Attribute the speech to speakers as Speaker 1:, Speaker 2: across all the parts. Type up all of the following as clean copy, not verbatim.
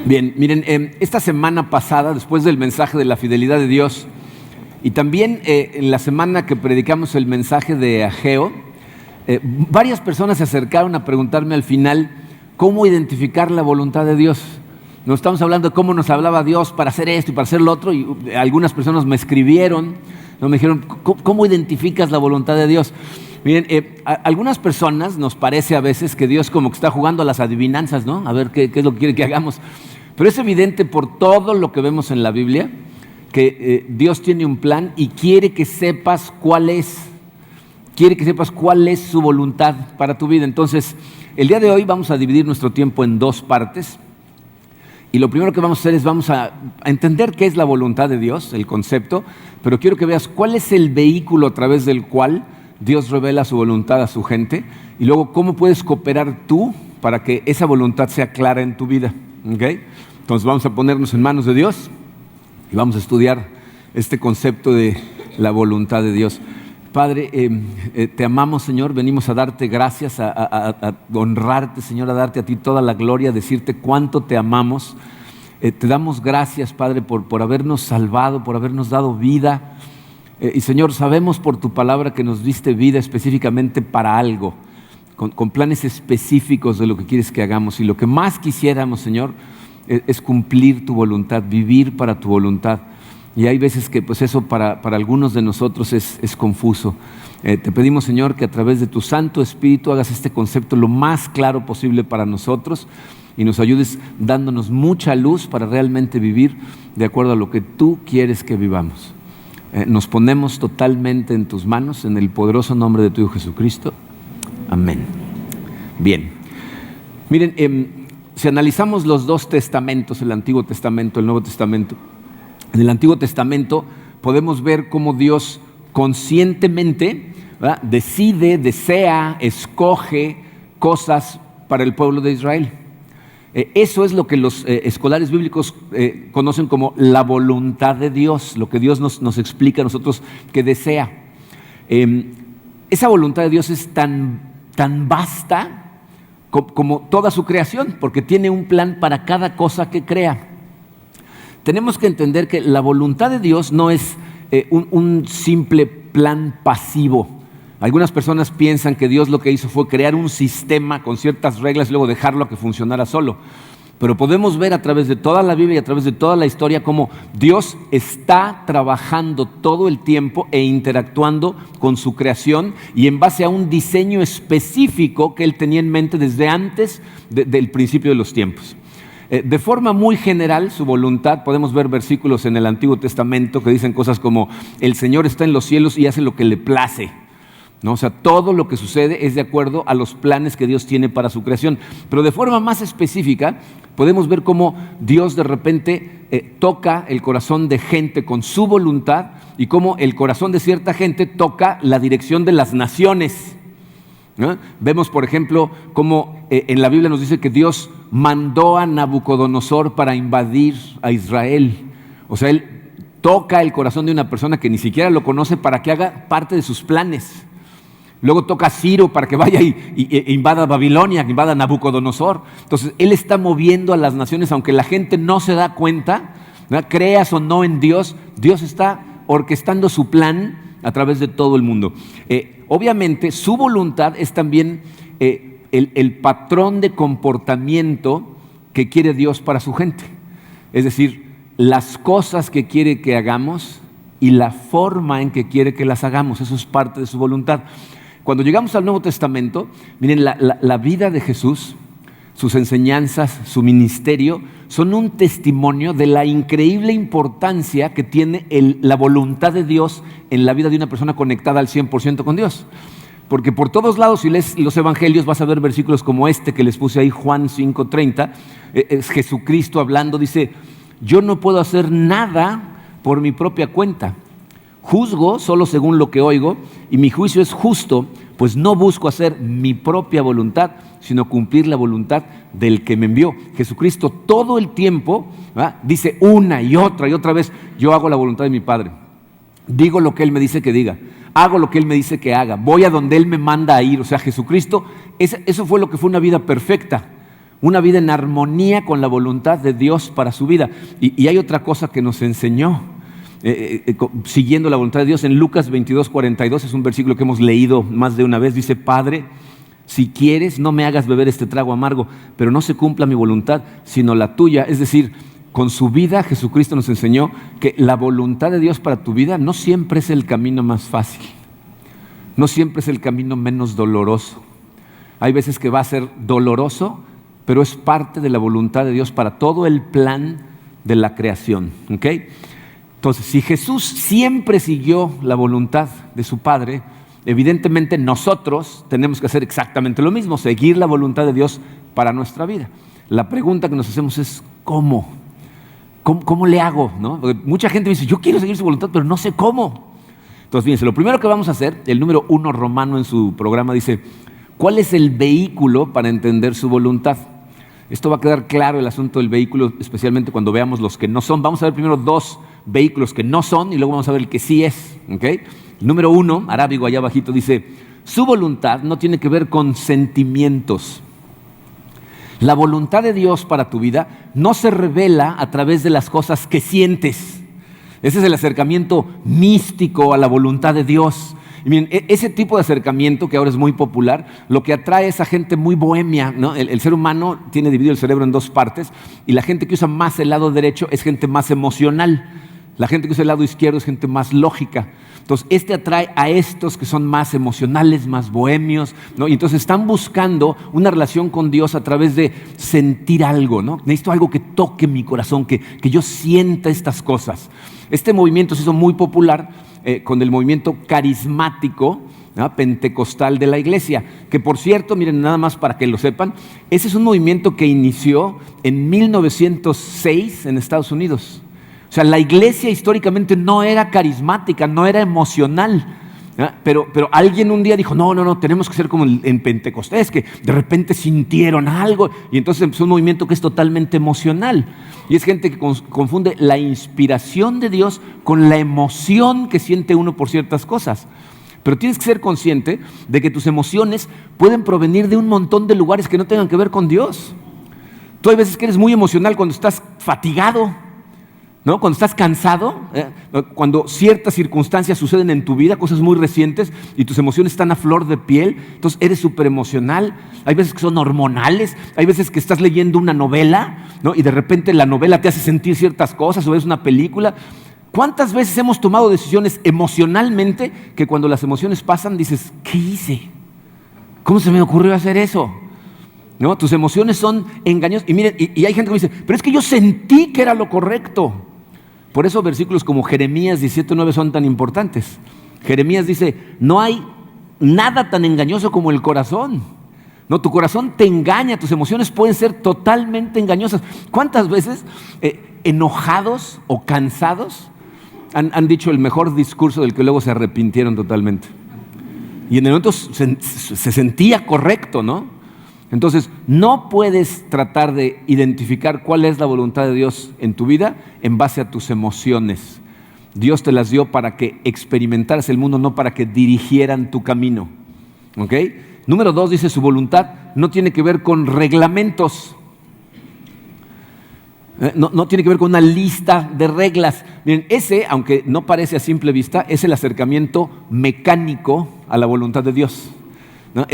Speaker 1: Bien, miren, esta semana pasada, después del mensaje de la fidelidad de Dios, y también en la semana que predicamos el mensaje de Ageo, varias personas se acercaron a preguntarme al final cómo identificar la voluntad de Dios. Nos estamos hablando de cómo nos hablaba Dios para hacer esto y para hacer lo otro, y algunas personas me escribieron, me dijeron, ¿cómo identificas la voluntad de Dios? Miren, a algunas personas nos parece a veces que Dios como que está jugando a las adivinanzas, ¿no? A ver qué es lo que quiere que hagamos. Pero es evidente por todo lo que vemos en la Biblia que Dios tiene un plan y quiere que sepas cuál es. Quiere que sepas cuál es su voluntad para tu vida. Entonces, el día de hoy vamos a dividir nuestro tiempo en dos partes. Y lo primero que vamos a hacer es vamos a entender qué es la voluntad de Dios, el concepto, pero quiero que veas cuál es el vehículo a través del cual Dios revela su voluntad a su gente y luego cómo puedes cooperar tú para que esa voluntad sea clara en tu vida. ¿Okay? Entonces vamos a ponernos en manos de Dios y vamos a estudiar este concepto de la voluntad de Dios. Padre, te amamos, Señor, venimos a darte gracias, a honrarte, Señor, a darte a ti toda la gloria, a decirte cuánto te amamos. Te damos gracias, Padre, por habernos salvado, por habernos dado vida. Y Señor, sabemos por tu palabra que nos diste vida específicamente para algo, con planes específicos de lo que quieres que hagamos. Y lo que más quisiéramos, Señor, es cumplir tu voluntad, vivir para tu voluntad. Y hay veces que pues eso para algunos de nosotros es confuso. Te pedimos, Señor, que a través de tu Santo Espíritu hagas este concepto lo más claro posible para nosotros y nos ayudes dándonos mucha luz para realmente vivir de acuerdo a lo que tú quieres que vivamos. Nos ponemos totalmente en tus manos, en el poderoso nombre de tu Hijo Jesucristo. Amén. Bien. Miren, si analizamos los dos testamentos, el Antiguo Testamento, el Nuevo Testamento, en el Antiguo Testamento podemos ver cómo Dios conscientemente, ¿verdad?, decide, desea, escoge cosas para el pueblo de Israel. Eso es lo que los escolares bíblicos conocen como la voluntad de Dios, lo que Dios nos explica a nosotros que desea. Esa voluntad de Dios es tan vasta como toda su creación, porque tiene un plan para cada cosa que crea. Tenemos que entender que la voluntad de Dios no es un simple plan pasivo. Algunas personas piensan que Dios lo que hizo fue crear un sistema con ciertas reglas y luego dejarlo a que funcionara solo. Pero podemos ver a través de toda la Biblia y a través de toda la historia cómo Dios está trabajando todo el tiempo e interactuando con su creación y en base a un diseño específico que Él tenía en mente desde antes del principio de los tiempos. De forma muy general, su voluntad, podemos ver versículos en el Antiguo Testamento que dicen cosas como el Señor está en los cielos y hace lo que le place, ¿no? O sea, todo lo que sucede es de acuerdo a los planes que Dios tiene para su creación. Pero de forma más específica, podemos ver cómo Dios de repente toca el corazón de gente con su voluntad y cómo el corazón de cierta gente toca la dirección de las naciones, ¿no? Vemos, por ejemplo, cómo en la Biblia nos dice que Dios mandó a Nabucodonosor para invadir a Israel. O sea, Él toca el corazón de una persona que ni siquiera lo conoce para que haga parte de sus planes. Luego toca a Ciro para que vaya e invada Babilonia, que invada Nabucodonosor. Entonces, Él está moviendo a las naciones, aunque la gente no se da cuenta, ¿verdad? Creas o no en Dios, Dios está orquestando su plan a través de todo el mundo. Obviamente, su voluntad es también el patrón de comportamiento que quiere Dios para su gente. Es decir, las cosas que quiere que hagamos y la forma en que quiere que las hagamos. Eso es parte de su voluntad. Cuando llegamos al Nuevo Testamento, miren, la vida de Jesús, sus enseñanzas, su ministerio, son un testimonio de la increíble importancia que tiene la voluntad de Dios en la vida de una persona conectada al 100% con Dios. Porque por todos lados, si lees los evangelios, vas a ver versículos como este que les puse ahí, Juan 5:30, es Jesucristo hablando, dice, yo no puedo hacer nada por mi propia cuenta. Juzgo solo según lo que oigo y mi juicio es justo, pues no busco hacer mi propia voluntad, sino cumplir la voluntad del que me envió. Jesucristo todo el tiempo, ¿verdad?, dice una y otra vez, yo hago la voluntad de mi Padre, digo lo que Él me dice que diga, hago lo que Él me dice que haga, voy a donde Él me manda a ir. O sea, Jesucristo, eso fue lo que fue una vida perfecta. una vida en armonía con la voluntad de Dios para su vida. Y hay otra cosa que nos enseñó, siguiendo la voluntad de Dios. En Lucas 22:42, es un versículo que hemos leído más de una vez, dice: Padre, si quieres, no me hagas beber este trago amargo, pero no se cumpla mi voluntad, sino la tuya. Es decir, con su vida Jesucristo nos enseñó que la voluntad de Dios para tu vida no siempre es el camino más fácil, no siempre es el camino menos doloroso. Hay veces que va a ser doloroso, pero es parte de la voluntad de Dios para todo el plan de la creación, ¿ok? Entonces, si Jesús siempre siguió la voluntad de su Padre, evidentemente nosotros tenemos que hacer exactamente lo mismo, seguir la voluntad de Dios para nuestra vida. La pregunta que nos hacemos es: ¿cómo? ¿Cómo le hago? ¿No? Porque mucha gente me dice: yo quiero seguir su voluntad, pero no sé cómo. Entonces, fíjense, lo primero que vamos a hacer, el número 1 romano en su programa dice: ¿cuál es el vehículo para entender su voluntad? Esto va a quedar claro, el asunto del vehículo, especialmente cuando veamos los que no son. Vamos a ver primero 2 vehículos que no son y luego vamos a ver el que sí es, ¿ok? El número 1, arábigo allá abajito, dice: su voluntad no tiene que ver con sentimientos. La voluntad de Dios para tu vida no se revela a través de las cosas que sientes. Ese es el acercamiento místico a la voluntad de Dios. Y miren, ese tipo de acercamiento que ahora es muy popular, lo que atrae es a gente muy bohemia, ¿no? El ser humano tiene dividido el cerebro en 2 partes, y la gente que usa más el lado derecho es gente más emocional. La gente que usa el lado izquierdo es gente más lógica. Entonces, atrae a estos que son más emocionales, más bohemios, ¿no? Y entonces están buscando una relación con Dios a través de sentir algo, ¿no? Necesito algo que toque mi corazón, que yo sienta estas cosas. Este movimiento se hizo muy popular con el movimiento carismático, ¿no?, pentecostal de la iglesia, que por cierto, miren, nada más para que lo sepan, ese es un movimiento que inició en 1906 en Estados Unidos. O sea, la iglesia históricamente no era carismática, no era emocional, ¿no? Pero alguien un día dijo: no, tenemos que ser como en Pentecostés, que de repente sintieron algo, y entonces empezó un movimiento que es totalmente emocional. Y es gente que confunde la inspiración de Dios con la emoción que siente uno por ciertas cosas. Pero tienes que ser consciente de que tus emociones pueden provenir de un montón de lugares que no tengan que ver con Dios. Tú hay veces que eres muy emocional cuando estás fatigado, ¿no? Cuando estás cansado, cuando ciertas circunstancias suceden en tu vida, cosas muy recientes, y tus emociones están a flor de piel, entonces eres súper emocional. Hay veces que son hormonales, hay veces que estás leyendo una novela, ¿no?, y de repente la novela te hace sentir ciertas cosas, o ves una película. ¿Cuántas veces hemos tomado decisiones emocionalmente que cuando las emociones pasan dices: ¿qué hice? ¿Cómo se me ocurrió hacer eso? ¿No? Tus emociones son engañosas. Y miren, y hay gente que me dice: pero es que yo sentí que era lo correcto. Por eso versículos como Jeremías 17:9 son tan importantes. Jeremías dice: no hay nada tan engañoso como el corazón. No, tu corazón te engaña, tus emociones pueden ser totalmente engañosas. ¿Cuántas veces enojados o cansados han dicho el mejor discurso del que luego se arrepintieron totalmente? Y en el momento se sentía correcto, ¿no? Entonces, no puedes tratar de identificar cuál es la voluntad de Dios en tu vida en base a tus emociones. Dios te las dio para que experimentaras el mundo, no para que dirigieran tu camino, ¿ok? Número 2 dice: su voluntad no tiene que ver con reglamentos. No tiene que ver con una lista de reglas. Miren, ese, aunque no parece a simple vista, es el acercamiento mecánico a la voluntad de Dios, ¿no?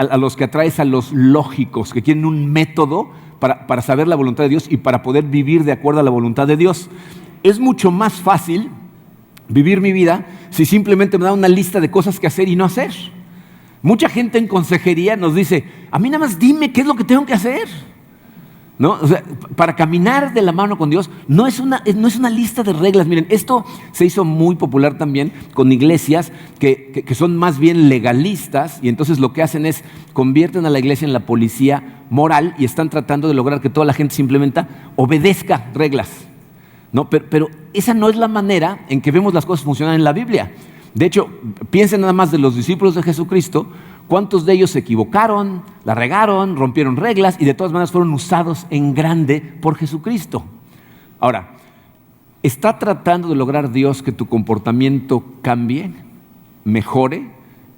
Speaker 1: A los que atraes a los lógicos, que quieren un método para saber la voluntad de Dios y para poder vivir de acuerdo a la voluntad de Dios. Es mucho más fácil vivir mi vida si simplemente me da una lista de cosas que hacer y no hacer. Mucha gente en consejería nos dice: a mí nada más dime qué es lo que tengo que hacer, ¿no? O sea, para caminar de la mano con Dios no es una lista de reglas. Miren, esto se hizo muy popular también con iglesias que son más bien legalistas, y entonces lo que hacen es convierten a la iglesia en la policía moral y están tratando de lograr que toda la gente simplemente obedezca reglas, ¿no? Pero esa no es la manera en que vemos las cosas funcionar en la Biblia. De hecho, piensen nada más de los discípulos de Jesucristo. ¿Cuántos de ellos se equivocaron, la regaron, rompieron reglas y de todas maneras fueron usados en grande por Jesucristo? Ahora, ¿está tratando de lograr Dios que tu comportamiento cambie, mejore,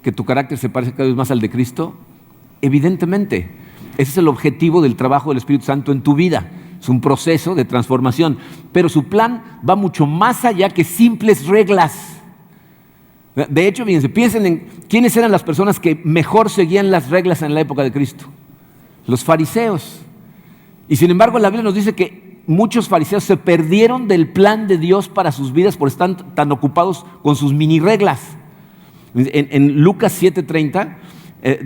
Speaker 1: que tu carácter se parezca cada vez más al de Cristo? Evidentemente. Ese es el objetivo del trabajo del Espíritu Santo en tu vida. Es un proceso de transformación, pero su plan va mucho más allá que simples reglas. De hecho, fíjense, piensen en quiénes eran las personas que mejor seguían las reglas en la época de Cristo. Los fariseos. Y sin embargo, la Biblia nos dice que muchos fariseos se perdieron del plan de Dios para sus vidas por estar tan ocupados con sus mini reglas. En Lucas 7:30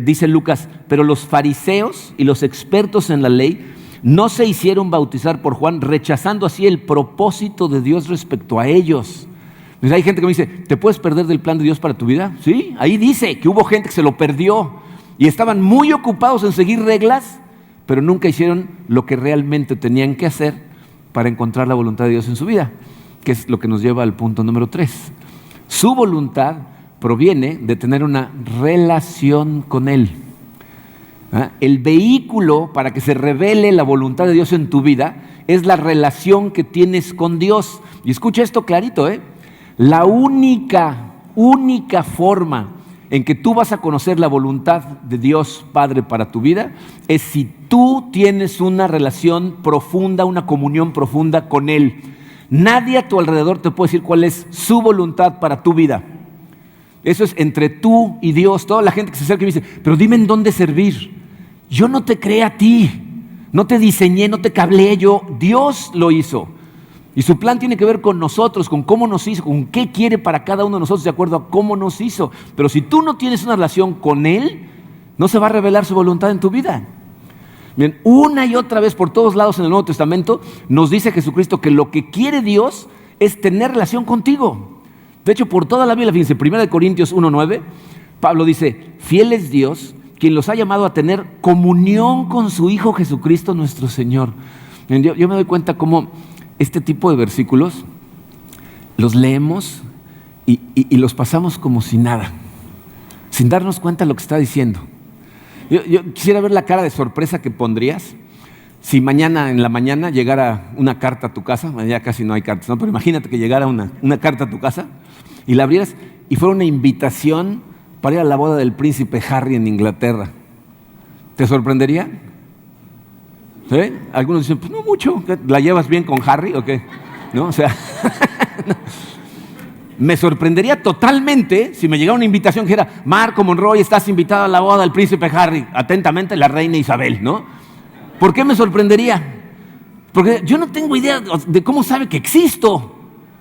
Speaker 1: dice Lucas: pero los fariseos y los expertos en la ley no se hicieron bautizar por Juan, rechazando así el propósito de Dios respecto a ellos. Pues hay gente que me dice: ¿te puedes perder del plan de Dios para tu vida? Sí, ahí dice que hubo gente que se lo perdió y estaban muy ocupados en seguir reglas, pero nunca hicieron lo que realmente tenían que hacer para encontrar la voluntad de Dios en su vida, que es lo que nos lleva al punto número 3. Su voluntad proviene de tener una relación con Él. El vehículo para que se revele la voluntad de Dios en tu vida es la relación que tienes con Dios. Y escucha esto clarito, la única forma en que tú vas a conocer la voluntad de Dios Padre para tu vida es si tú tienes una relación profunda, una comunión profunda con Él. Nadie a tu alrededor te puede decir cuál es su voluntad para tu vida. Eso es entre tú y Dios. Toda la gente que se acerca y me dice: pero dime en dónde servir. Yo no te creé a ti, no te diseñé, no te cableé yo, Dios lo hizo. Y su plan tiene que ver con nosotros, con cómo nos hizo, con qué quiere para cada uno de nosotros de acuerdo a cómo nos hizo. Pero si tú no tienes una relación con Él, no se va a revelar su voluntad en tu vida. Bien, una y otra vez por todos lados en el Nuevo Testamento nos dice Jesucristo que lo que quiere Dios es tener relación contigo. De hecho, por toda la Biblia, fíjense, 1 Corintios 1:9, Pablo dice: fiel es Dios, quien los ha llamado a tener comunión con su Hijo Jesucristo nuestro Señor. Yo me doy cuenta cómo este tipo de versículos los leemos y los pasamos como si nada, sin darnos cuenta de lo que está diciendo. Yo quisiera ver la cara de sorpresa que pondrías si mañana en la mañana llegara una carta a tu casa. Ya casi no hay cartas, ¿no? Pero imagínate que llegara una carta a tu casa y la abrieras y fuera una invitación para ir a la boda del príncipe Harry en Inglaterra. ¿Te sorprendería? ¿Sí? Algunos dicen: pues no mucho. ¿La llevas bien con Harry o qué? ¿No? O sea, no. Me sorprendería totalmente si me llegara una invitación que dijera: Marco Monroy, estás invitado a la boda del príncipe Harry. Atentamente, la reina Isabel, ¿no? ¿Por qué me sorprendería? Porque yo no tengo idea de cómo sabe que existo.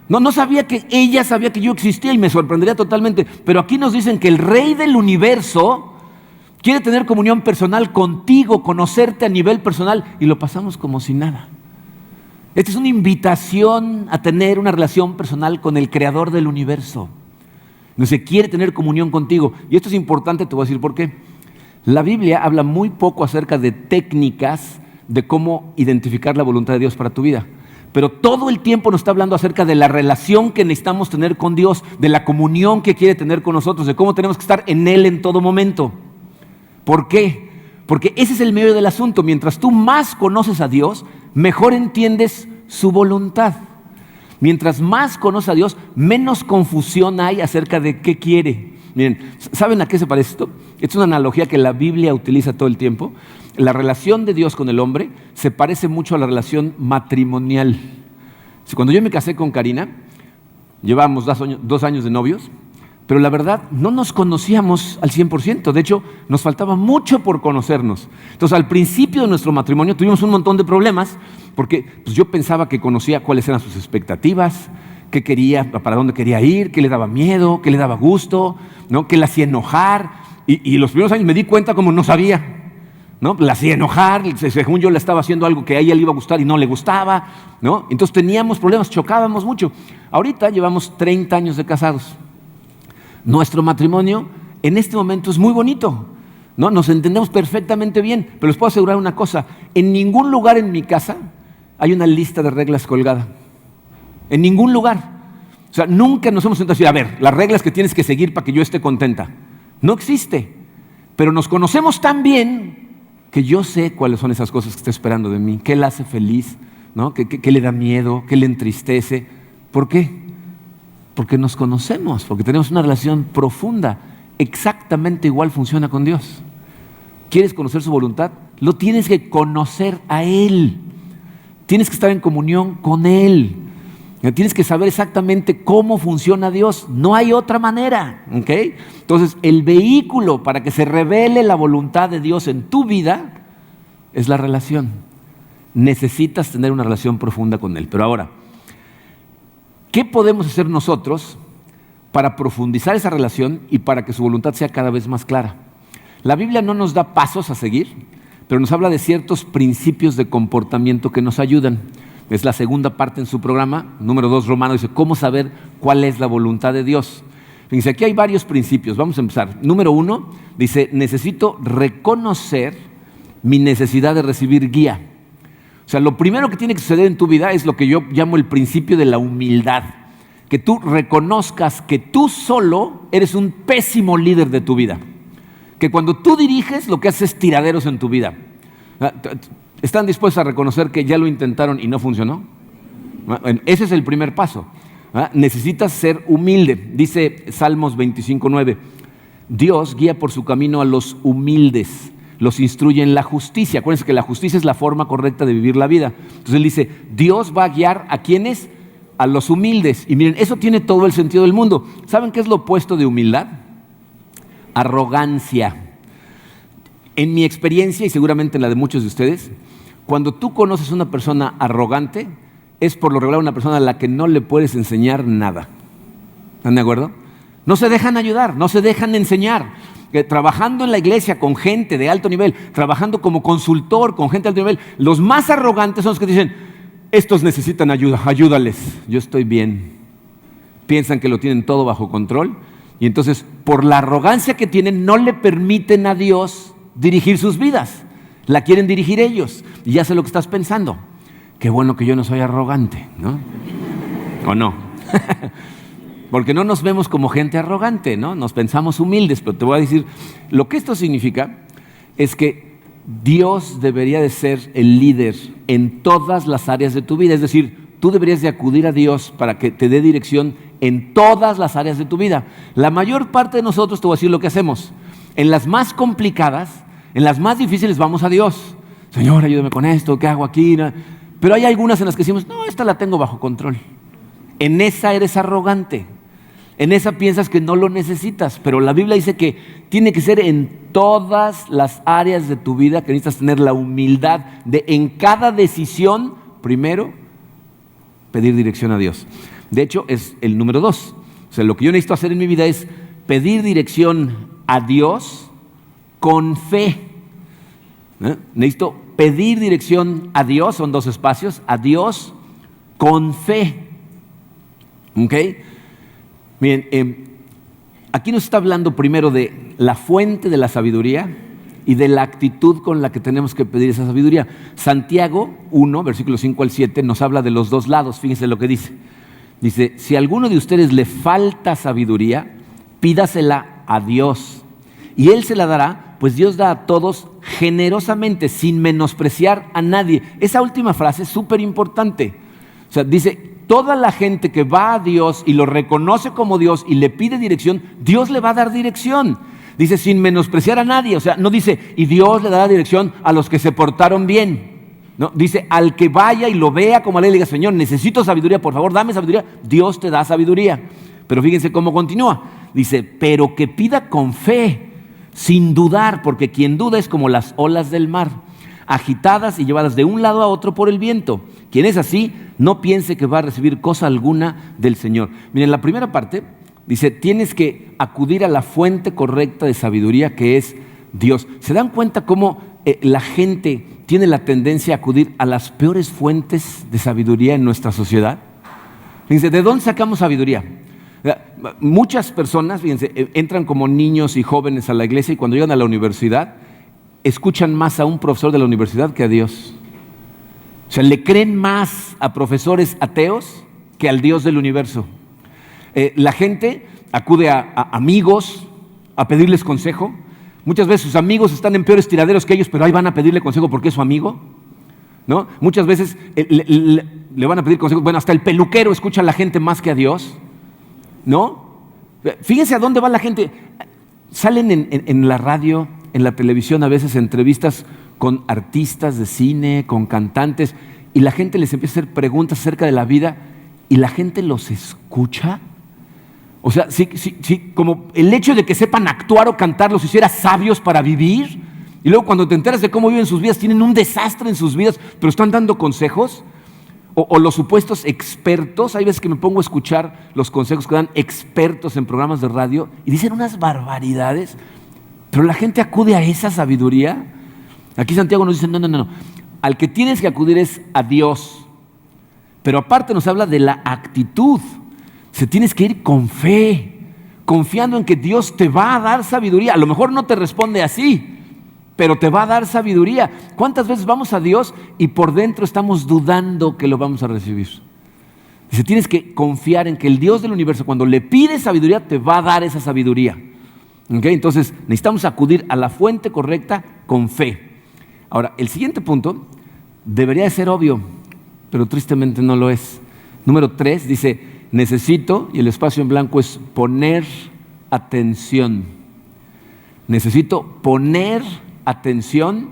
Speaker 1: No sabía que ella sabía que yo existía y me sorprendería totalmente. Pero aquí nos dicen que el Rey del universo quiere tener comunión personal contigo, conocerte a nivel personal, y lo pasamos como si nada. Esta es una invitación a tener una relación personal con el Creador del universo. No se quiere tener comunión contigo. Y esto es importante, te voy a decir por qué. La Biblia habla muy poco acerca de técnicas de cómo identificar la voluntad de Dios para tu vida. Pero todo el tiempo nos está hablando acerca de la relación que necesitamos tener con Dios, de la comunión que quiere tener con nosotros, de cómo tenemos que estar en Él en todo momento. ¿Por qué? Porque ese es el medio del asunto. Mientras tú más conoces a Dios, mejor entiendes su voluntad. Mientras más conoces a Dios, menos confusión hay acerca de qué quiere. Miren, ¿saben a qué se parece esto? Es una analogía que la Biblia utiliza todo el tiempo. La relación de Dios con el hombre se parece mucho a la relación matrimonial. Cuando yo me casé con Karina, llevábamos 2 años de novios, pero la verdad no nos conocíamos al 100%. De hecho, nos faltaba mucho por conocernos. Entonces, al principio de nuestro matrimonio tuvimos un montón de problemas porque pues, yo pensaba que conocía cuáles eran sus expectativas, qué quería, para dónde quería ir, qué le daba miedo, qué le daba gusto, ¿no? Qué le hacía enojar. Y los primeros años me di cuenta como no sabía, ¿no? La hacía enojar, según yo le estaba haciendo algo que a ella le iba a gustar y no le gustaba, ¿no? Entonces teníamos problemas, chocábamos mucho. Ahorita llevamos 30 años de casados. Nuestro matrimonio en este momento es muy bonito, ¿no? Nos entendemos perfectamente bien, pero les puedo asegurar una cosa: en ningún lugar en mi casa hay una lista de reglas colgada. En ningún lugar. O sea, nunca nos hemos sentado a decir: a ver, las reglas que tienes que seguir para que yo esté contenta. No existe. Pero nos conocemos tan bien que yo sé cuáles son esas cosas que está esperando de mí, qué le hace feliz, ¿no? ¿Qué le da miedo, qué le entristece. ¿Por qué? Porque nos conocemos, porque tenemos una relación profunda. Exactamente igual funciona con Dios. ¿Quieres conocer su voluntad? lo tienes que conocer a Él. Tienes que estar en comunión con Él. Tienes que saber exactamente cómo funciona Dios. No hay otra manera, ¿ok? Entonces, el vehículo para que se revele la voluntad de Dios en tu vida es la relación. Necesitas tener una relación profunda con Él. Pero ahora, ¿qué podemos hacer nosotros para profundizar esa relación y para que su voluntad sea cada vez más clara? La Biblia no nos da pasos a seguir, pero nos habla de ciertos principios de comportamiento que nos ayudan. Es la segunda parte en su programa. Número 2, Romano, dice, ¿cómo saber cuál es la voluntad de Dios? Fíjense, aquí hay varios principios. Vamos a empezar. Número 1, dice, necesito reconocer mi necesidad de recibir guía. O sea, lo primero que tiene que suceder en tu vida es lo que yo llamo el principio de la humildad. Que tú reconozcas que tú solo eres un pésimo líder de tu vida. Que cuando tú diriges, lo que haces es tiraderos en tu vida. ¿Están dispuestos a reconocer que ya lo intentaron y no funcionó? Ese es el primer paso. Necesitas ser humilde. Dice Salmos 25:9, Dios guía por su camino a los humildes, los instruye en la justicia. Acuérdense que la justicia es la forma correcta de vivir la vida. Entonces él dice, Dios va a guiar ¿a quiénes? A los humildes. Y miren, eso tiene todo el sentido del mundo. ¿Saben qué es lo opuesto de humildad? Arrogancia. En mi experiencia, y seguramente en la de muchos de ustedes, cuando tú conoces a una persona arrogante, es por lo regular una persona a la que no le puedes enseñar nada. ¿Están de acuerdo? No se dejan ayudar, no se dejan enseñar. Trabajando en la iglesia con gente de alto nivel, trabajando como consultor con gente de alto nivel, los más arrogantes son los que dicen, estos necesitan ayuda, ayúdales, yo estoy bien. Piensan que lo tienen todo bajo control y entonces por la arrogancia que tienen no le permiten a Dios dirigir sus vidas, la quieren dirigir ellos. Y ya sé lo que estás pensando, qué bueno que yo no soy arrogante, ¿no? ¿O no? Porque no nos vemos como gente arrogante, ¿no? Nos pensamos humildes, pero te voy a decir, lo que esto significa es que Dios debería de ser el líder en todas las áreas de tu vida. Es decir, tú deberías de acudir a Dios para que te dé dirección en todas las áreas de tu vida. La mayor parte de nosotros, te voy a decir lo que hacemos. En las más complicadas, en las más difíciles vamos a Dios. Señor, ayúdame con esto, ¿qué hago aquí? Pero hay algunas en las que decimos, no, esta la tengo bajo control. En esa eres arrogante. En esa piensas que no lo necesitas, pero la Biblia dice que tiene que ser en todas las áreas de tu vida que necesitas tener la humildad de en cada decisión, primero, pedir dirección a Dios. De hecho, es el número 2. O sea, lo que yo necesito hacer en mi vida es pedir dirección a Dios con fe. Necesito pedir dirección a Dios, son 2 espacios, a Dios con fe. ¿Ok? Miren, aquí nos está hablando primero de la fuente de la sabiduría y de la actitud con la que tenemos que pedir esa sabiduría. Santiago 1, versículos 5 al 7, nos habla de los 2 lados. Fíjense lo que dice. Dice, si a alguno de ustedes le falta sabiduría, pídasela a Dios y Él se la dará, pues Dios da a todos generosamente, sin menospreciar a nadie. Esa última frase es súper importante. O sea, dice, toda la gente que va a Dios y lo reconoce como Dios y le pide dirección, Dios le va a dar dirección. Dice, sin menospreciar a nadie. O sea, no dice, y Dios le dará dirección a los que se portaron bien. No, dice, al que vaya y lo vea como a él, le diga, Señor, necesito sabiduría, por favor, dame sabiduría. Dios te da sabiduría. Pero fíjense cómo continúa. Dice, pero que pida con fe, sin dudar, porque quien duda es como las olas del mar, agitadas y llevadas de un lado a otro por el viento. Quien es así, no piense que va a recibir cosa alguna del Señor. Miren, la primera parte dice, tienes que acudir a la fuente correcta de sabiduría que es Dios. ¿Se dan cuenta cómo la gente tiene la tendencia a acudir a las peores fuentes de sabiduría en nuestra sociedad? Fíjense, ¿de dónde sacamos sabiduría? Muchas personas, fíjense, entran como niños y jóvenes a la iglesia y cuando llegan a la universidad escuchan más a un profesor de la universidad que a Dios. O sea, le creen más a profesores ateos que al Dios del universo. La gente acude a amigos a pedirles consejo. Muchas veces sus amigos están en peores tiraderos que ellos, pero ahí van a pedirle consejo porque es su amigo, ¿no? Muchas veces le van a pedir consejo. Bueno, hasta el peluquero escucha a la gente más que a Dios, ¿no? Fíjense a dónde va la gente. Salen en la radio, en la televisión a veces entrevistas con artistas de cine, con cantantes, y la gente les empieza a hacer preguntas acerca de la vida y la gente los escucha. O sea, sí, como el hecho de que sepan actuar o cantar los hiciera sabios para vivir. Y luego cuando te enteras de cómo viven sus vidas, tienen un desastre en sus vidas, pero están dando consejos. O los supuestos expertos, hay veces que me pongo a escuchar los consejos que dan expertos en programas de radio y dicen unas barbaridades, pero la gente acude a esa sabiduría. Aquí Santiago nos dice, no, al que tienes que acudir es a Dios, pero aparte nos habla de la actitud. Se tienes que ir con fe, confiando en que Dios te va a dar sabiduría. A lo mejor no te responde así, pero te va a dar sabiduría. ¿Cuántas veces vamos a Dios y por dentro estamos dudando que lo vamos a recibir? Dice, tienes que confiar en que el Dios del universo, cuando le pides sabiduría, te va a dar esa sabiduría. ¿Okay? Entonces, necesitamos acudir a la fuente correcta con fe. Ahora, el siguiente punto debería de ser obvio, pero tristemente no lo es. Número 3 dice, necesito, y el espacio en blanco es poner atención. Necesito poner atención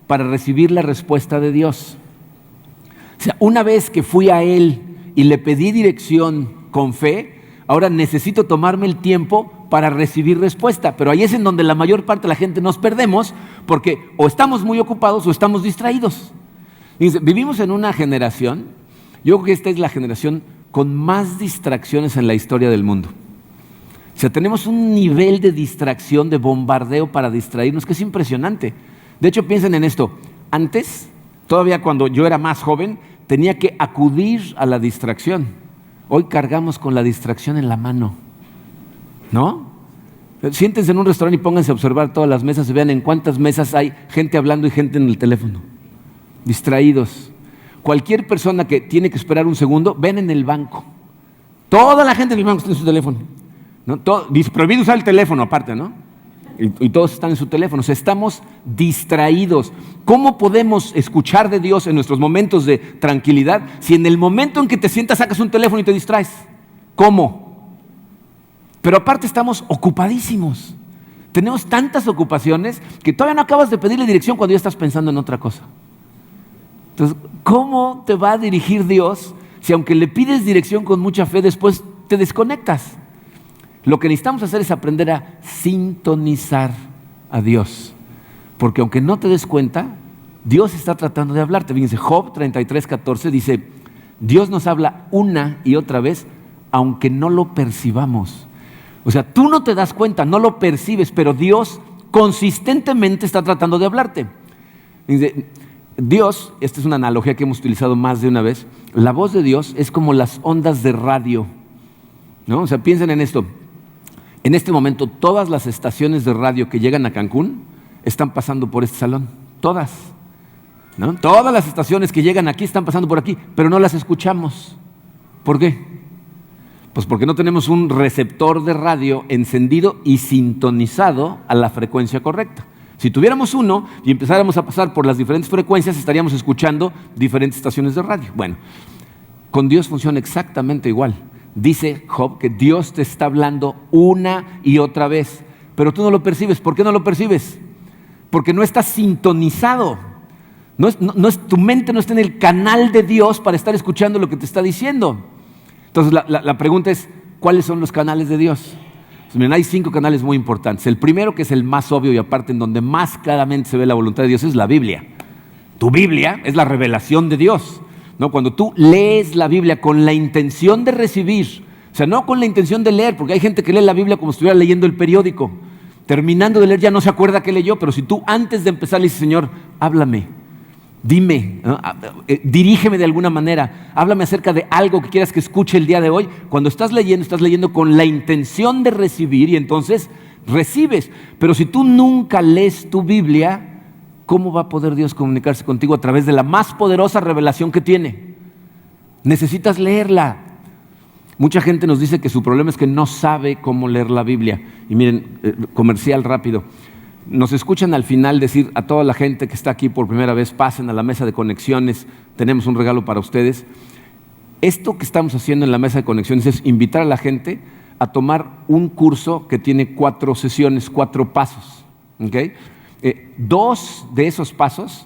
Speaker 1: para recibir la respuesta de Dios. O sea, una vez que fui a Él y le pedí dirección con fe, ahora necesito tomarme el tiempo para recibir respuesta. Pero ahí es en donde la mayor parte de la gente nos perdemos, porque o estamos muy ocupados o estamos distraídos. Fíjense, vivimos en una generación, yo creo que esta es la generación con más distracciones en la historia del mundo. O sea, tenemos un nivel de distracción, de bombardeo para distraernos que es impresionante. De hecho, piensen en esto. Antes, todavía cuando yo era más joven, tenía que acudir a la distracción. Hoy cargamos con la distracción en la mano, ¿no? Siéntense en un restaurante y pónganse a observar todas las mesas y vean en cuántas mesas hay gente hablando y gente en el teléfono. Distraídos. Cualquier persona que tiene que esperar un segundo, ven en el banco. Toda la gente en el banco está en su teléfono. ¿No? Dice, prohibido usar el teléfono aparte, ¿no? Y todos están en su teléfono. O sea, estamos distraídos. ¿Cómo podemos escuchar de Dios en nuestros momentos de tranquilidad si en el momento en que te sientas sacas un teléfono y te distraes? ¿Cómo? Pero aparte estamos ocupadísimos. Tenemos tantas ocupaciones que todavía no acabas de pedirle dirección cuando ya estás pensando en otra cosa. Entonces, ¿cómo te va a dirigir Dios si aunque le pides dirección con mucha fe, después te desconectas? Lo que necesitamos hacer es aprender a sintonizar a Dios. Porque aunque no te des cuenta, Dios está tratando de hablarte. Fíjense, Job 33:14 dice, Dios nos habla una y otra vez, aunque no lo percibamos. O sea, tú no te das cuenta, no lo percibes, pero Dios consistentemente está tratando de hablarte. Dice, Dios, esta es una analogía que hemos utilizado más de una vez, la voz de Dios es como las ondas de radio, ¿no? O sea, piensen en esto. En este momento, todas las estaciones de radio que llegan a Cancún están pasando por este salón. Todas, ¿no? Todas las estaciones que llegan aquí están pasando por aquí, pero no las escuchamos. ¿Por qué? Pues porque no tenemos un receptor de radio encendido y sintonizado a la frecuencia correcta. Si tuviéramos uno y empezáramos a pasar por las diferentes frecuencias, estaríamos escuchando diferentes estaciones de radio. Bueno, con Dios funciona exactamente igual. Dice Job que Dios te está hablando una y otra vez, pero tú no lo percibes. ¿Por qué no lo percibes? Porque no estás sintonizado. Tu mente no está en el canal de Dios para estar escuchando lo que te está diciendo. Entonces la pregunta es, ¿cuáles son los canales de Dios? Pues miren, hay 5 canales muy importantes. El primero, que es el más obvio y aparte en donde más claramente se ve la voluntad de Dios, es la Biblia. Tu Biblia es la revelación de Dios, ¿no? Cuando tú lees la Biblia con la intención de recibir, o sea, no con la intención de leer, porque hay gente que lee la Biblia como si estuviera leyendo el periódico. Terminando de leer ya no se acuerda qué leyó, pero si tú antes de empezar le dices, Señor, háblame, dime, ¿no? Dirígeme de alguna manera, háblame acerca de algo que quieras que escuche el día de hoy. Cuando estás leyendo con la intención de recibir y entonces recibes. Pero si tú nunca lees tu Biblia, ¿cómo va a poder Dios comunicarse contigo a través de la más poderosa revelación que tiene? Necesitas leerla. Mucha gente nos dice que su problema es que no sabe cómo leer la Biblia. Y miren, comercial rápido. Nos escuchan al final decir a toda la gente que está aquí por primera vez, pasen a la mesa de conexiones, tenemos un regalo para ustedes. Esto que estamos haciendo en la mesa de conexiones es invitar a la gente a tomar un curso que tiene 4 sesiones, 4 pasos. ¿Okay? Dos de esos pasos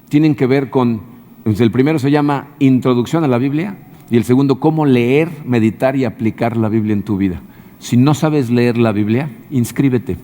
Speaker 1: tienen que ver con, el primero se llama Introducción a la Biblia y el segundo, cómo leer, meditar y aplicar la Biblia en tu vida. Si no sabes leer la Biblia, inscríbete.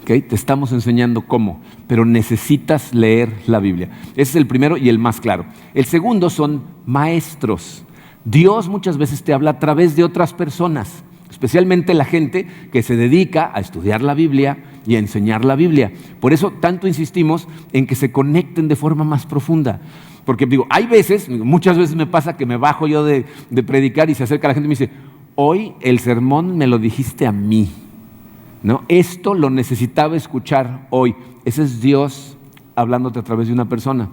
Speaker 1: ¿Okay? Te estamos enseñando cómo, pero necesitas leer la Biblia. Ese es el primero y el más claro. El segundo son maestros. Dios muchas veces te habla a través de otras personas, especialmente la gente que se dedica a estudiar la Biblia y a enseñar la Biblia. Por eso tanto insistimos en que se conecten de forma más profunda. Porque digo, hay veces, muchas veces me pasa que me bajo yo de predicar y se acerca la gente y me dice, hoy el sermón me lo dijiste a mí. ¿No? Esto lo necesitaba escuchar hoy. Ese es Dios hablándote a través de una persona.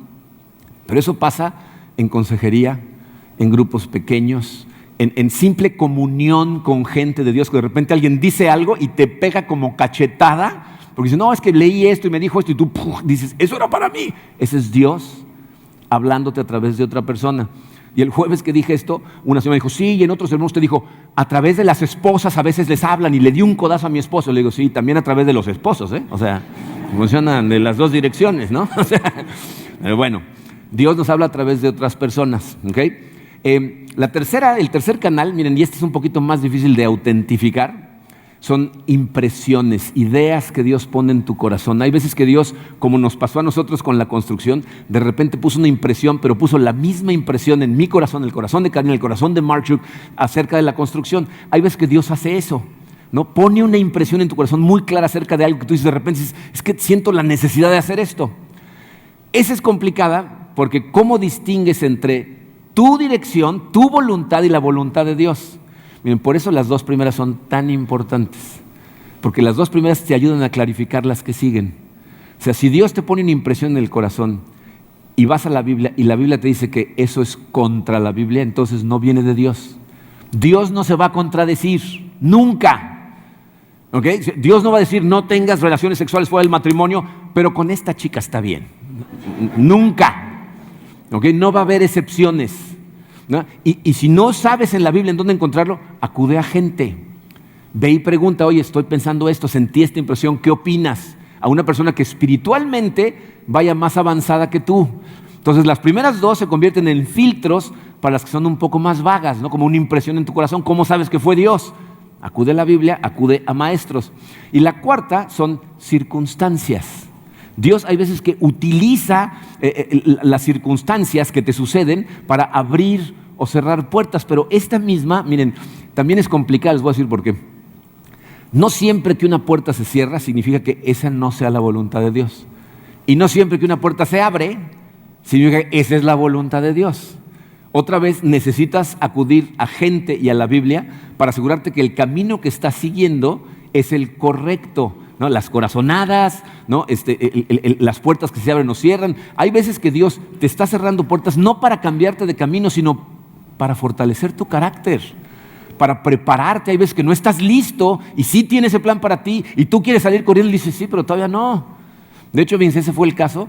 Speaker 1: Pero eso pasa en consejería, en grupos pequeños, en simple comunión con gente de Dios, que de repente alguien dice algo y te pega como cachetada, porque dice, no, es que leí esto y me dijo esto, y tú dices, eso era para mí. Ese es Dios hablándote a través de otra persona. Y el jueves que dije esto, una señora dijo, sí, y en otros sermones usted dijo, a través de las esposas a veces les hablan, y le di un codazo a mi esposo. Le digo, sí, también a través de los esposos, ¿eh? O sea, funcionan de las dos direcciones, ¿no? O sea, pero bueno, Dios nos habla a través de otras personas, ¿ok? El tercer canal, miren, y este es un poquito más difícil de autentificar, son impresiones, ideas que Dios pone en tu corazón. Hay veces que Dios, como nos pasó a nosotros con la construcción, de repente puso una impresión, pero puso la misma impresión en mi corazón, el corazón de Karina, el corazón de Marchuk, acerca de la construcción. Hay veces que Dios hace eso, ¿no? Pone una impresión en tu corazón muy clara acerca de algo que tú dices de repente, es que siento la necesidad de hacer esto. Esa es complicada porque ¿cómo distingues entre tu dirección, tu voluntad y la voluntad de Dios? Miren, por eso las dos primeras son tan importantes, porque las dos primeras te ayudan a clarificar las que siguen. O sea, si Dios te pone una impresión en el corazón y vas a la Biblia y la Biblia te dice que eso es contra la Biblia, entonces no viene de Dios. Dios no se va a contradecir, nunca. ¿Okay? Dios no va a decir no tengas relaciones sexuales fuera del matrimonio, pero con esta chica está bien. Nunca. ¿Okay? No va a haber excepciones. ¿No? Y si no sabes en la Biblia en dónde encontrarlo, acude a gente. Ve y pregunta, oye, estoy pensando esto, sentí esta impresión, ¿qué opinas? A una persona que espiritualmente vaya más avanzada que tú. Entonces las primeras dos se convierten en filtros para las que son un poco más vagas, ¿no? Como una impresión en tu corazón. ¿Cómo sabes que fue Dios? Acude a la Biblia, acude a maestros. Y la cuarta son circunstancias. Dios hay veces que utiliza las circunstancias que te suceden para abrir o cerrar puertas, pero esta misma, miren, también es complicada, les voy a decir por qué. No siempre que una puerta se cierra significa que esa no sea la voluntad de Dios. Y no siempre que una puerta se abre significa que esa es la voluntad de Dios. Otra vez necesitas acudir a gente y a la Biblia para asegurarte que el camino que estás siguiendo es el correcto. ¿No? Las corazonadas, ¿no? Las puertas que se abren o cierran. Hay veces que Dios te está cerrando puertas no para cambiarte de camino, sino para fortalecer tu carácter, para prepararte. Hay veces que no estás listo y sí tiene ese plan para ti y tú quieres salir corriendo y dices, sí, pero todavía no. De hecho, ese fue el caso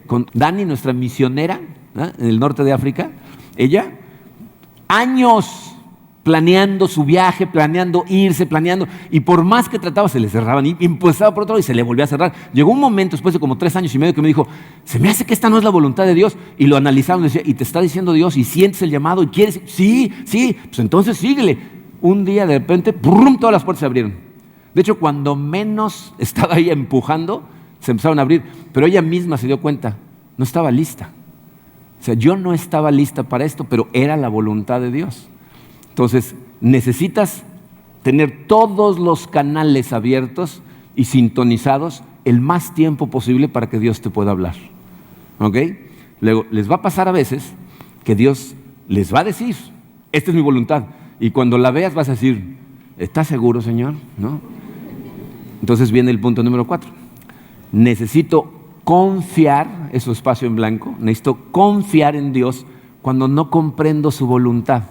Speaker 1: con Dani, nuestra misionera, ¿no? En el norte de África. Ella, años planeando su viaje, planeando irse, y por más que trataba se le cerraban y empezaba por otro lado y se le volvía a cerrar. Llegó un momento después de como 3 años y medio que me dijo, se me hace que esta no es la voluntad de Dios, y lo analizamos y decía, ¿y te está diciendo Dios y sientes el llamado y quieres? Sí, pues entonces síguele. Un día de repente, ¡brum!, todas las puertas se abrieron. De hecho, cuando menos estaba ella empujando, se empezaron a abrir, pero ella misma se dio cuenta, no estaba lista. O sea, yo no estaba lista para esto, pero era la voluntad de Dios. Entonces, necesitas tener todos los canales abiertos y sintonizados el más tiempo posible para que Dios te pueda hablar. ¿Ok? Luego, les va a pasar a veces que Dios les va a decir, esta es mi voluntad. Y cuando la veas vas a decir, ¿estás seguro, Señor? ¿No? Entonces viene el punto número 4. Necesito confiar, es su espacio en blanco, necesito confiar en Dios cuando no comprendo su voluntad.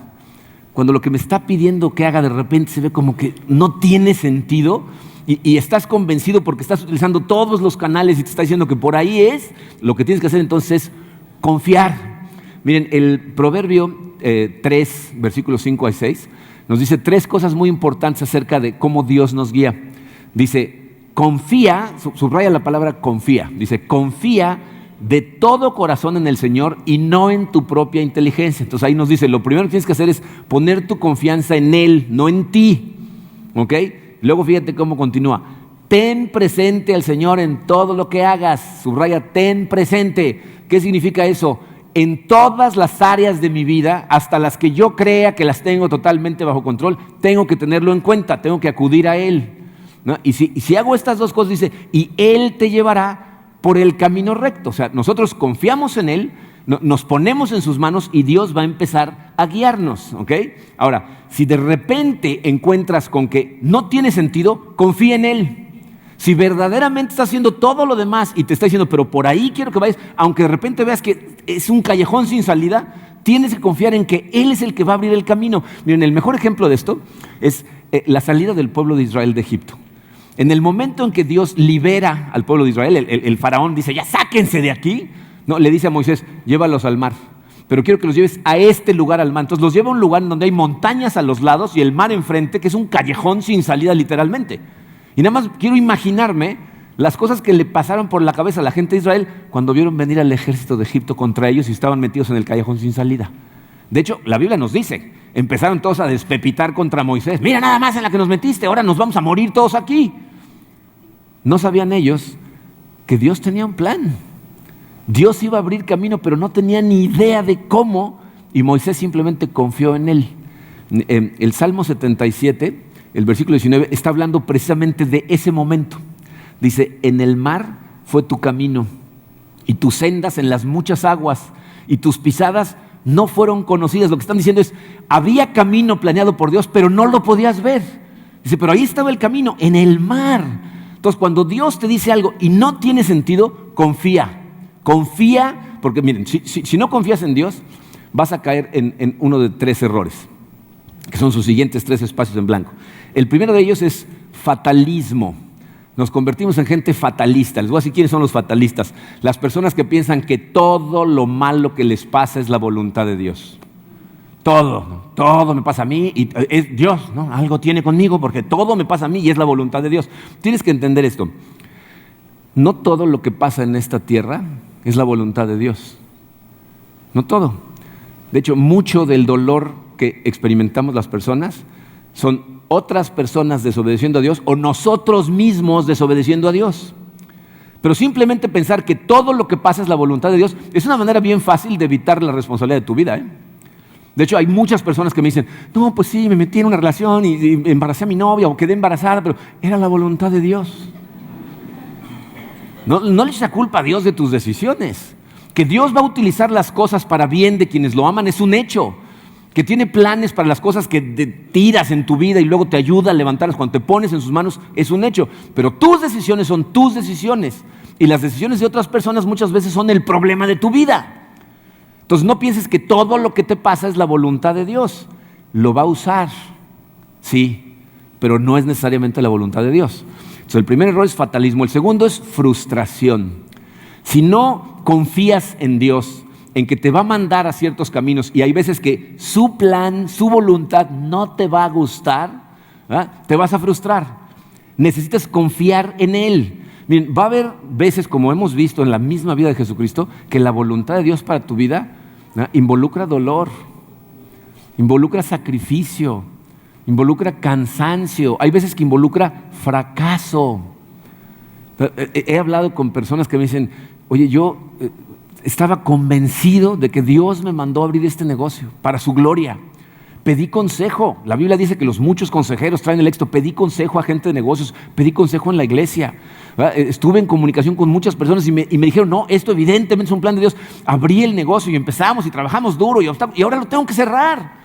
Speaker 1: Cuando lo que me está pidiendo que haga de repente se ve como que no tiene sentido y estás convencido porque estás utilizando todos los canales y te está diciendo que por ahí es, lo que tienes que hacer entonces es confiar. Miren, el Proverbio 3, versículos 5 a 6, nos dice 3 cosas muy importantes acerca de cómo Dios nos guía. Dice, confía, subraya la palabra confía, dice, confía de todo corazón en el Señor y no en tu propia inteligencia. Entonces ahí nos dice, lo primero que tienes que hacer es poner tu confianza en Él, no en ti. ¿Ok? Luego fíjate cómo continúa. Ten presente al Señor en todo lo que hagas. Subraya, ten presente. ¿Qué significa eso? En todas las áreas de mi vida, hasta las que yo crea que las tengo totalmente bajo control, tengo que tenerlo en cuenta, tengo que acudir a Él, ¿no? Y si hago estas dos cosas, dice, y Él te llevará por el camino recto. O sea, nosotros confiamos en Él, nos ponemos en sus manos y Dios va a empezar a guiarnos, ¿ok? Ahora, si de repente encuentras con que no tiene sentido, confía en Él. Si verdaderamente está haciendo todo lo demás y te está diciendo, pero por ahí quiero que vayas, aunque de repente veas que es un callejón sin salida, tienes que confiar en que Él es el que va a abrir el camino. Miren, el mejor ejemplo de esto es la salida del pueblo de Israel de Egipto. En el momento en que Dios libera al pueblo de Israel, el faraón dice, ya sáquense de aquí, no, le dice a Moisés, llévalos al mar, pero quiero que los lleves a este lugar al mar. Entonces los lleva a un lugar donde hay montañas a los lados y el mar enfrente, que es un callejón sin salida literalmente. Y nada más quiero imaginarme las cosas que le pasaron por la cabeza a la gente de Israel cuando vieron venir al ejército de Egipto contra ellos y estaban metidos en el callejón sin salida. De hecho, la Biblia nos dice, empezaron todos a despepitar contra Moisés. Mira nada más en la que nos metiste, ahora nos vamos a morir todos aquí. No sabían ellos que Dios tenía un plan. Dios iba a abrir camino, pero no tenía ni idea de cómo, y Moisés simplemente confió en Él. El Salmo 77, el versículo 19, está hablando precisamente de ese momento. Dice, en el mar fue tu camino, y tus sendas en las muchas aguas, y tus pisadas no fueron conocidas. Lo que están diciendo es, había camino planeado por Dios, pero no lo podías ver. Dice, pero ahí estaba el camino, en el mar. Entonces, cuando Dios te dice algo y no tiene sentido, confía. Confía, porque miren, si no confías en Dios, vas a caer en uno de 3 errores, que son sus siguientes 3 espacios en blanco. El primero de ellos es fatalismo. Nos convertimos en gente fatalista. Les voy a decir quiénes son los fatalistas. Las personas que piensan que todo lo malo que les pasa es la voluntad de Dios. Todo me pasa a mí y es Dios, ¿no? Algo tiene conmigo porque todo me pasa a mí y es la voluntad de Dios. Tienes que entender esto. No todo lo que pasa en esta tierra es la voluntad de Dios. No todo. De hecho, mucho del dolor que experimentamos las personas son otras personas desobedeciendo a Dios o nosotros mismos desobedeciendo a Dios. Pero simplemente pensar que todo lo que pasa es la voluntad de Dios es una manera bien fácil de evitar la responsabilidad de tu vida, ¿eh? De hecho, hay muchas personas que me dicen, no, pues sí, me metí en una relación y embaracé a mi novia o quedé embarazada, pero era la voluntad de Dios. No le eches la culpa a Dios de tus decisiones. Que Dios va a utilizar las cosas para bien de quienes lo aman es un hecho. Que tiene planes para las cosas que tiras en tu vida y luego te ayuda a levantarlas cuando te pones en sus manos es un hecho. Pero tus decisiones son tus decisiones y las decisiones de otras personas muchas veces son el problema de tu vida. Entonces no pienses que todo lo que te pasa es la voluntad de Dios. Lo va a usar, sí, pero no es necesariamente la voluntad de Dios. Entonces el primer error es fatalismo. El segundo es frustración. Si no confías en Dios, en que te va a mandar a ciertos caminos y hay veces que su plan, su voluntad no te va a gustar, ¿verdad? Te vas a frustrar. Necesitas confiar en Él. Miren, va a haber veces, como hemos visto en la misma vida de Jesucristo, que la voluntad de Dios para tu vida, ¿verdad?, involucra dolor, involucra sacrificio, involucra cansancio. Hay veces que involucra fracaso. He hablado con personas que me dicen, oye, yo estaba convencido de que Dios me mandó a abrir este negocio para su gloria. Pedí consejo. La Biblia dice que los muchos consejeros traen el éxito. Pedí consejo a gente de negocios, pedí consejo en la iglesia. Estuve en comunicación con muchas personas y me dijeron, no, esto evidentemente es un plan de Dios. Abrí el negocio y empezamos y trabajamos duro y ahora lo tengo que cerrar.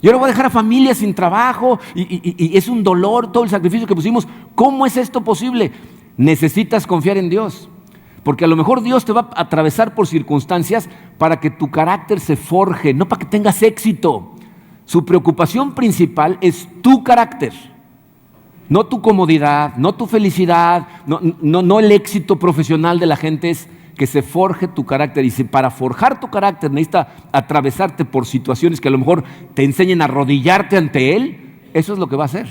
Speaker 1: Y ahora voy a dejar a familias sin trabajo y es un dolor todo el sacrificio que pusimos. ¿Cómo es esto posible? Necesitas confiar en Dios. Porque a lo mejor Dios te va a atravesar por circunstancias para que tu carácter se forje, no para que tengas éxito. Su preocupación principal es tu carácter, no tu comodidad, no tu felicidad, no el éxito profesional de la gente, es que se forje tu carácter. Y si para forjar tu carácter necesita atravesarte por situaciones que a lo mejor te enseñen a arrodillarte ante Él, eso es lo que va a hacer.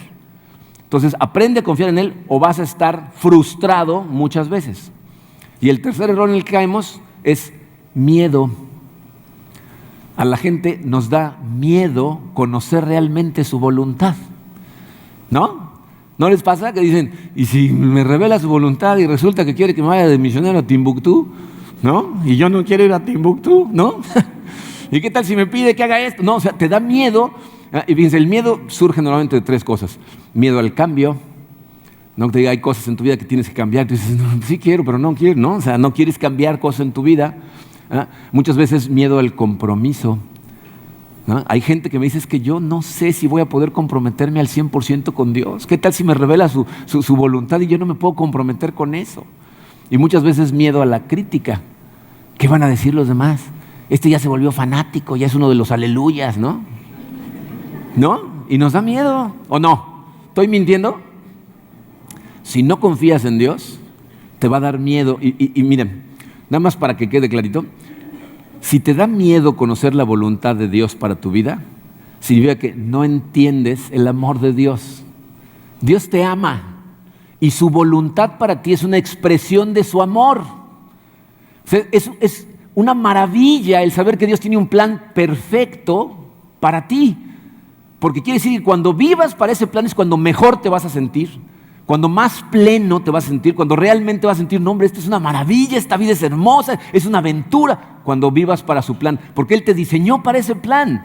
Speaker 1: Entonces, aprende a confiar en Él o vas a estar frustrado muchas veces. Y el tercer error en el que caemos es miedo. A la gente nos da miedo conocer realmente su voluntad, ¿no? ¿No les pasa que dicen, y si me revela su voluntad y resulta que quiere que me vaya de misionero a Timbuktu, ¿no? Y yo no quiero ir a Timbuktu, ¿no? ¿Y qué tal si me pide que haga esto? No, o sea, te da miedo. Y fíjense, el miedo surge normalmente de tres cosas. Miedo al cambio, ¿no? Que te diga, hay cosas en tu vida que tienes que cambiar. Tú dices, no, sí quiero, pero no quiero, ¿no? O sea, no quieres cambiar cosas en tu vida. Muchas veces miedo al compromiso, ¿no? Hay gente que me dice, es que yo no sé si voy a poder comprometerme al 100% con Dios. ¿Qué tal si me revela su voluntad y yo no me puedo comprometer con eso? Y muchas veces miedo a la crítica. ¿Qué van a decir los demás? Este ya se volvió fanático, ya es uno de los aleluyas, ¿no? ¿No? Y nos da miedo, ¿o no? ¿Estoy mintiendo? Si no confías en Dios, te va a dar miedo. Y miren, nada más para que quede clarito, si te da miedo conocer la voluntad de Dios para tu vida, significa que no entiendes el amor de Dios. Dios te ama y su voluntad para ti es una expresión de su amor. O sea, es una maravilla el saber que Dios tiene un plan perfecto para ti. Porque quiere decir que cuando vivas para ese plan es cuando mejor te vas a sentir, cuando más pleno te vas a sentir, cuando realmente vas a sentir, no hombre, esto es una maravilla, esta vida es hermosa, es una aventura, cuando vivas para su plan, porque Él te diseñó para ese plan,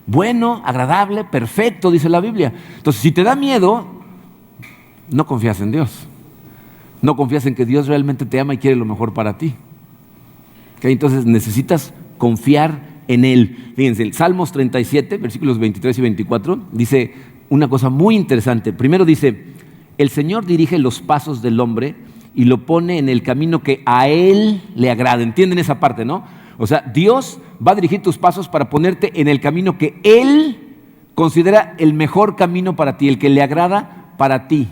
Speaker 1: bueno, agradable, perfecto, dice la Biblia. Entonces, si te da miedo, no confías en Dios, no confías en que Dios realmente te ama y quiere lo mejor para ti. ¿Okay? Entonces necesitas confiar en Él. Fíjense, el Salmos 37, versículos 23 y 24, dice una cosa muy interesante. Primero dice, el Señor dirige los pasos del hombre y lo pone en el camino que a Él le agrada. ¿Entienden esa parte, no? O sea, Dios va a dirigir tus pasos para ponerte en el camino que Él considera el mejor camino para ti, el que le agrada para ti.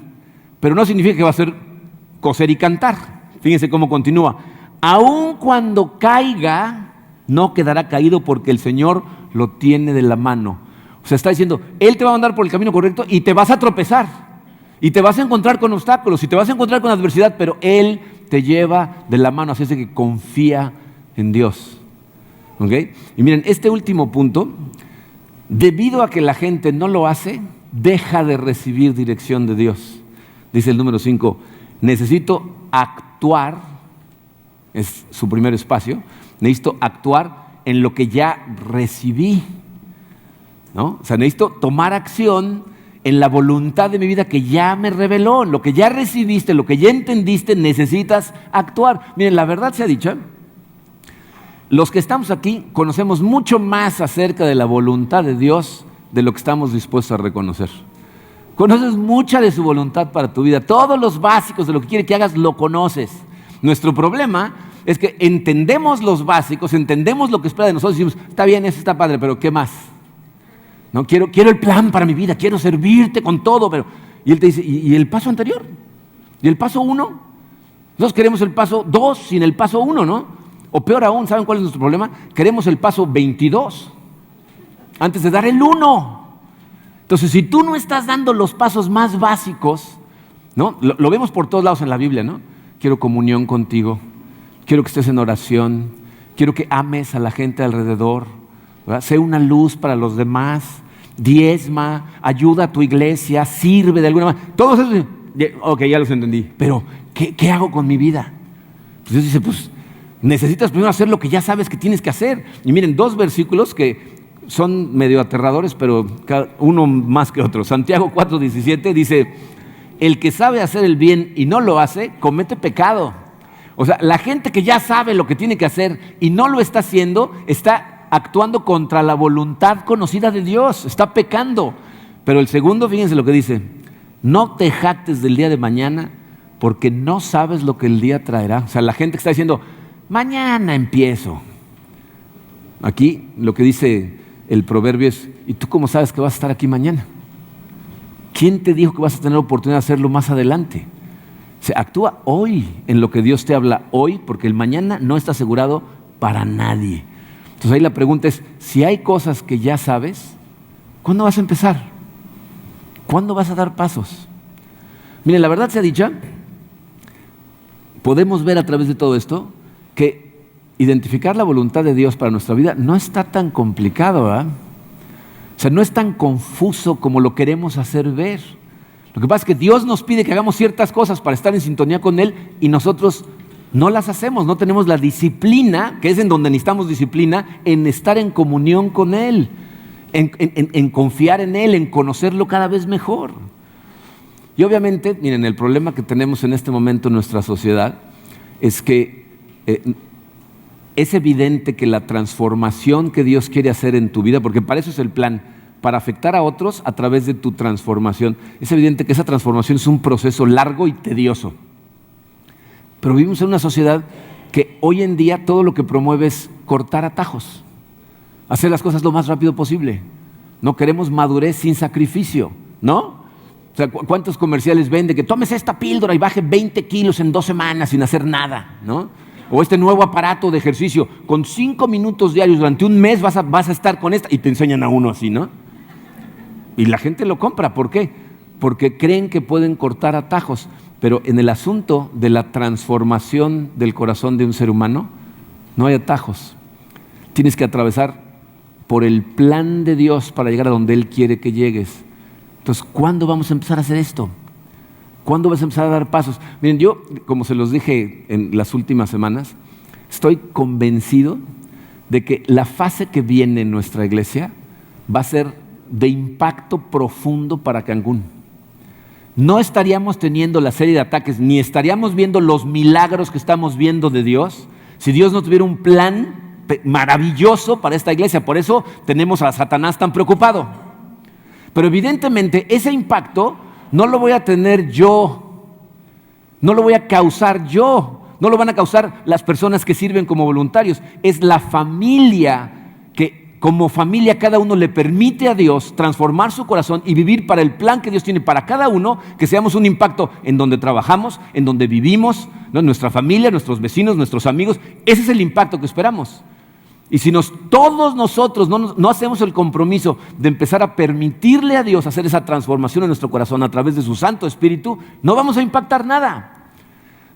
Speaker 1: Pero no significa que va a ser coser y cantar. Fíjense cómo continúa. Aun cuando caiga, no quedará caído porque el Señor lo tiene de la mano. O sea, está diciendo, Él te va a mandar por el camino correcto y te vas a tropezar. Y te vas a encontrar con obstáculos y te vas a encontrar con adversidad, pero Él te lleva de la mano. Así es que confía en Dios. ¿Okay? Y miren, este último punto, debido a que la gente no lo hace, deja de recibir dirección de Dios. Dice el número 5, necesito actuar, es su primer espacio, necesito actuar en lo que ya recibí, ¿no? O sea, necesito tomar acción en la voluntad de mi vida que ya me reveló, lo que ya recibiste, lo que ya entendiste, necesitas actuar. Miren, la verdad sea dicha, los que estamos aquí conocemos mucho más acerca de la voluntad de Dios de lo que estamos dispuestos a reconocer. Conoces mucha de su voluntad para tu vida, todos los básicos de lo que quiere que hagas lo conoces. Nuestro problema es que entendemos los básicos, entendemos lo que espera de nosotros y decimos, está bien, eso está padre, pero ¿qué más? No, quiero el plan para mi vida, quiero servirte con todo, pero... Y Él te dice, ¿y el paso anterior? ¿Y el paso 1? Nosotros queremos el paso 2 sin el paso 1, ¿no? O peor aún, ¿saben cuál es nuestro problema? Queremos el paso 22 antes de dar el 1. Entonces, si tú no estás dando los pasos más básicos, ¿no? Lo vemos por todos lados en la Biblia, ¿no? Quiero comunión contigo, quiero que estés en oración, quiero que ames a la gente alrededor, ¿verdad? Sé una luz para los demás, diezma, ayuda a tu iglesia, sirve de alguna manera. Todos esos, ok, ya los entendí, pero ¿qué hago con mi vida? Pues Dios dice, pues necesitas primero hacer lo que ya sabes que tienes que hacer. Y miren, 2 versículos que son medio aterradores, pero uno más que otro. Santiago 4:17 dice, el que sabe hacer el bien y no lo hace, comete pecado. O sea, la gente que ya sabe lo que tiene que hacer y no lo está haciendo, está actuando contra la voluntad conocida de Dios, está pecando. Pero el segundo, fíjense lo que dice, no te jactes del día de mañana porque no sabes lo que el día traerá. O sea, la gente que está diciendo, mañana empiezo. Aquí lo que dice el proverbio es, ¿y tú cómo sabes que vas a estar aquí mañana? ¿Quién te dijo que vas a tener oportunidad de hacerlo más adelante? Se actúa hoy en lo que Dios te habla hoy, porque el mañana no está asegurado para nadie. Entonces ahí la pregunta es, si hay cosas que ya sabes, ¿cuándo vas a empezar? ¿Cuándo vas a dar pasos? Miren, la verdad sea dicha, podemos ver a través de todo esto que identificar la voluntad de Dios para nuestra vida no está tan complicado, ¿verdad? O sea, no es tan confuso como lo queremos hacer ver. Lo que pasa es que Dios nos pide que hagamos ciertas cosas para estar en sintonía con Él y nosotros no las hacemos, no tenemos la disciplina, que es en donde necesitamos disciplina, en estar en comunión con Él, en confiar en Él, en conocerlo cada vez mejor. Y obviamente, miren, el problema que tenemos en este momento en nuestra sociedad es que es evidente que la transformación que Dios quiere hacer en tu vida, porque para eso es el plan, para afectar a otros a través de tu transformación, es evidente que esa transformación es un proceso largo y tedioso. Pero vivimos en una sociedad que hoy en día todo lo que promueve es cortar atajos, hacer las cosas lo más rápido posible. No queremos madurez sin sacrificio, ¿no? O sea, ¿cuántos comerciales vende que tomes esta píldora y baje 20 kilos en 2 semanas sin hacer nada, ¿no? O este nuevo aparato de ejercicio, con 5 minutos diarios durante un mes vas a estar con esta, y te enseñan a uno así, ¿no? Y la gente lo compra, ¿por qué? Porque creen que pueden cortar atajos, pero en el asunto de la transformación del corazón de un ser humano, no hay atajos. Tienes que atravesar por el plan de Dios para llegar a donde Él quiere que llegues. Entonces, ¿cuándo vamos a empezar a hacer esto? ¿Cuándo vas a empezar a dar pasos? Miren, yo, como se los dije en las últimas semanas, estoy convencido de que la fase que viene en nuestra iglesia va a ser de impacto profundo para Cancún. No estaríamos teniendo la serie de ataques, ni estaríamos viendo los milagros que estamos viendo de Dios, si Dios no tuviera un plan maravilloso para esta iglesia. Por eso tenemos a Satanás tan preocupado. Pero evidentemente ese impacto no lo voy a tener yo, no lo voy a causar yo, no lo van a causar las personas que sirven como voluntarios. Es la familia que como familia cada uno le permite a Dios transformar su corazón y vivir para el plan que Dios tiene para cada uno, que seamos un impacto en donde trabajamos, en donde vivimos, ¿no? Nuestra familia, nuestros vecinos, nuestros amigos. Ese es el impacto que esperamos. Y si todos nosotros no hacemos el compromiso de empezar a permitirle a Dios hacer esa transformación en nuestro corazón a través de su Santo Espíritu, no vamos a impactar nada.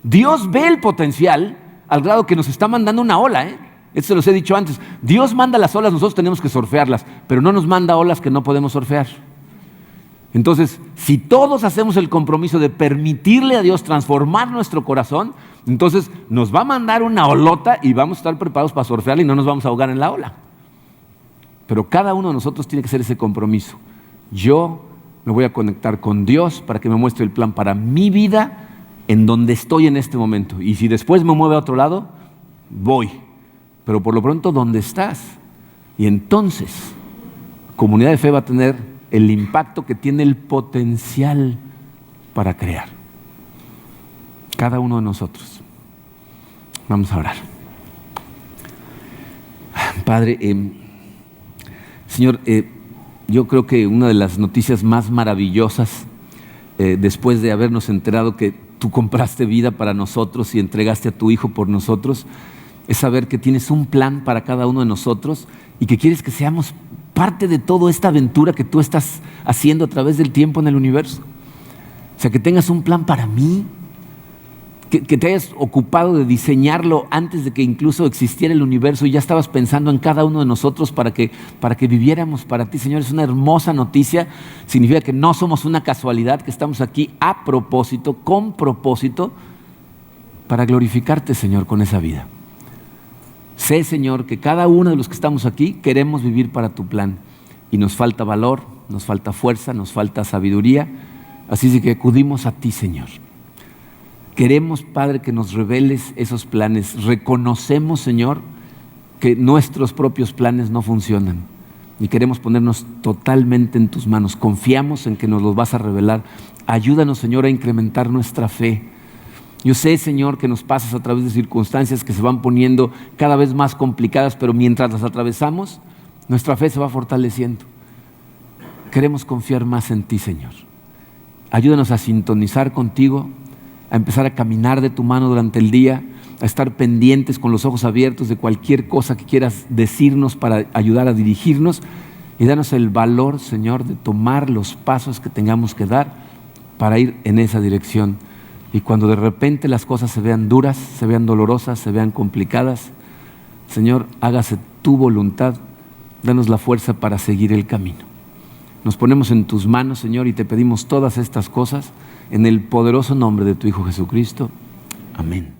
Speaker 1: Dios ve el potencial al grado que nos está mandando una ola, ¿eh? Esto se los he dicho antes. Dios manda las olas, nosotros tenemos que surfearlas, pero no nos manda olas que no podemos surfear. Entonces, si todos hacemos el compromiso de permitirle a Dios transformar nuestro corazón, entonces nos va a mandar una olota y vamos a estar preparados para surfearla y no nos vamos a ahogar en la ola. Pero cada uno de nosotros tiene que hacer ese compromiso. Yo me voy a conectar con Dios para que me muestre el plan para mi vida en donde estoy en este momento. Y si después me mueve a otro lado, voy. Pero por lo pronto, ¿dónde estás? Y entonces, Comunidad de Fe va a tener el impacto que tiene el potencial para crear. Cada uno de nosotros. Vamos a orar. Padre, Señor, yo creo que una de las noticias más maravillosas, después de habernos enterado que tú compraste vida para nosotros y entregaste a tu Hijo por nosotros, es saber que tienes un plan para cada uno de nosotros y que quieres que seamos parte de toda esta aventura que tú estás haciendo a través del tiempo en el universo. O sea, que tengas un plan para mí, que te hayas ocupado de diseñarlo antes de que incluso existiera el universo y ya estabas pensando en cada uno de nosotros para que viviéramos para ti, Señor. Es una hermosa noticia. Significa que no somos una casualidad, que estamos aquí a propósito, con propósito, para glorificarte, Señor, con esa vida. Sé, Señor, que cada uno de los que estamos aquí queremos vivir para tu plan y nos falta valor, nos falta fuerza, nos falta sabiduría. Así es que acudimos a ti, Señor. Queremos, Padre, que nos reveles esos planes. Reconocemos, Señor, que nuestros propios planes no funcionan y queremos ponernos totalmente en tus manos. Confiamos en que nos los vas a revelar. Ayúdanos, Señor, a incrementar nuestra fe. Yo sé, Señor, que nos pasas a través de circunstancias que se van poniendo cada vez más complicadas, pero mientras las atravesamos, nuestra fe se va fortaleciendo. Queremos confiar más en ti, Señor. Ayúdanos a sintonizar contigo, a empezar a caminar de tu mano durante el día, a estar pendientes con los ojos abiertos de cualquier cosa que quieras decirnos para ayudar a dirigirnos, y danos el valor, Señor, de tomar los pasos que tengamos que dar para ir en esa dirección. Y cuando de repente las cosas se vean duras, se vean dolorosas, se vean complicadas, Señor, hágase tu voluntad, danos la fuerza para seguir el camino. Nos ponemos en tus manos, Señor, y te pedimos todas estas cosas en el poderoso nombre de tu Hijo Jesucristo. Amén.